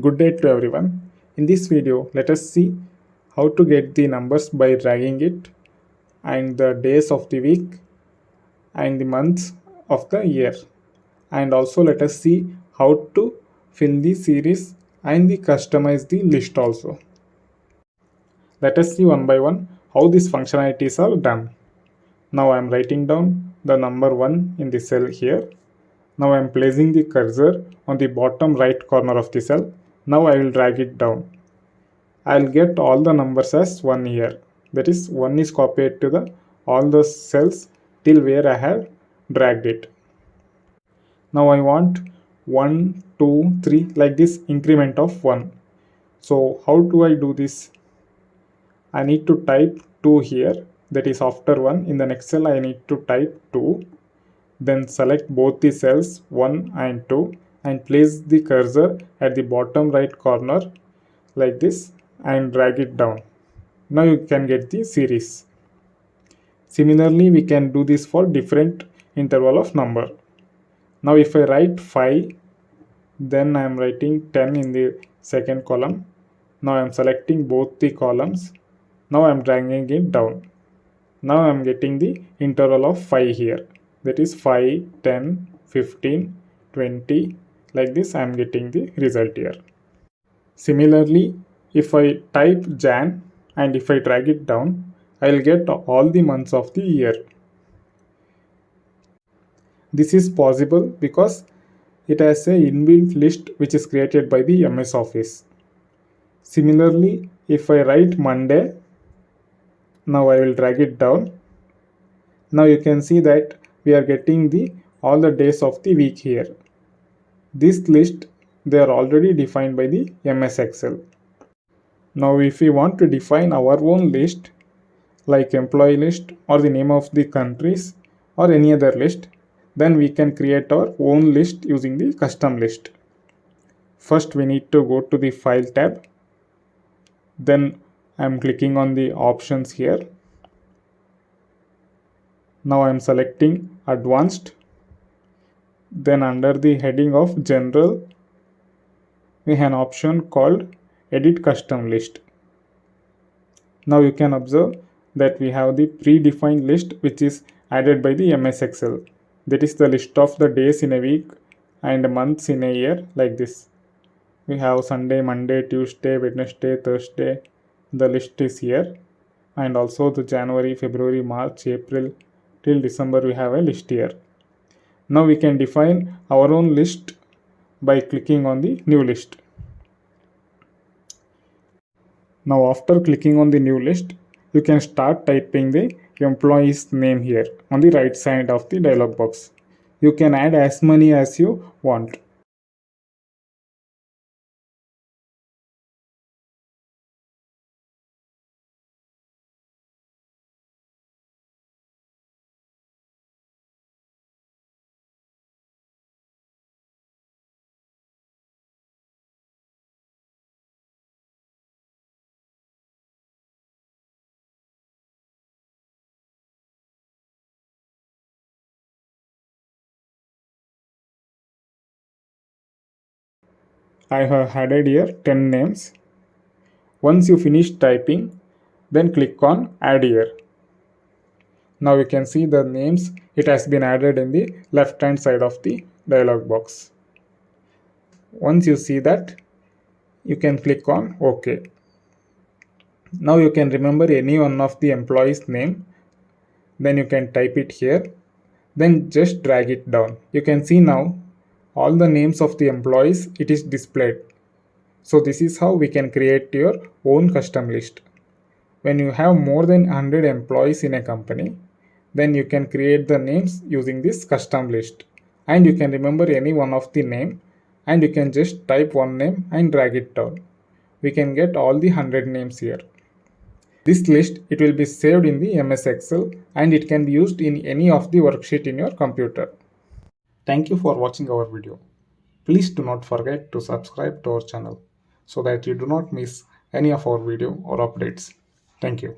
Good day to everyone. In this video, let us see how to get the numbers by dragging it and the days of the week and the months of the year. And also let us see how to fill the series and the customize the list also. Let us see one by one how these functionalities are done. Now I am writing down the number 1 in the cell here. Now I am placing the cursor on the bottom right corner of the cell. Now I will drag it down. I'll get all the numbers as 1 here. That is 1 is copied to the all the cells till where I have dragged it. Now I want 1, 2, 3 like this increment of 1. So how do I do this? I need to type 2 here. That is after 1 in the next cell I need to type 2. Then select both the cells 1 and 2 and place the cursor at the bottom right corner like this and drag it down. Now you can get the series. Similarly, we can do this for different interval of number. Now if I write 5, then I am writing 10 in the second column. Now I am selecting both the columns. Now I am dragging it down. Now I am getting the interval of 5 here. That is 5, 10, 15, 20. Like this I am getting the result here. Similarly, if I type Jan and if I drag it down, I will get all the months of the year. This is possible because it has a inbuilt list which is created by the MS Office. Similarly, if I write Monday, now I will drag it down. Now you can see that we are getting all the days of the week here. This list, they are already defined by the MS Excel. Now if we want to define our own list like employee list or the name of the countries or any other list, then we can create our own list using the custom list. First we need to go to the file tab. Then I am clicking on the options here. Now I am selecting advanced. Then under the heading of general, we have an option called edit custom list. Now you can observe that we have the predefined list which is added by the MS Excel. That is the list of the days in a week and months in a year like this. We have Sunday, Monday, Tuesday, Wednesday, Thursday. The list is here. And also the January, February, March, April till December we have a list here. Now we can define our own list by clicking on the new list. Now after clicking on the new list, you can start typing the employee's name here on the right side of the dialog box. You can add as many as you want. I have added here 10 names. Once you finish typing, then click on add here. Now you can see the names, it has been added in the left hand side of the dialog box. Once you see that, you can click on OK. Now you can remember any one of the employee's name, then you can type it here, then just drag it down. You can see now all the names of the employees, it is displayed. So this is how we can create your own custom list. When you have more than 100 employees in a company, then you can create the names using this custom list. And you can remember any one of the name and you can just type one name and drag it down. We can get all the 100 names here. This list, it will be saved in the MS Excel and it can be used in any of the worksheet in your computer. Thank you for watching our video. Please do not forget to subscribe to our channel so that you do not miss any of our video or updates. Thank you.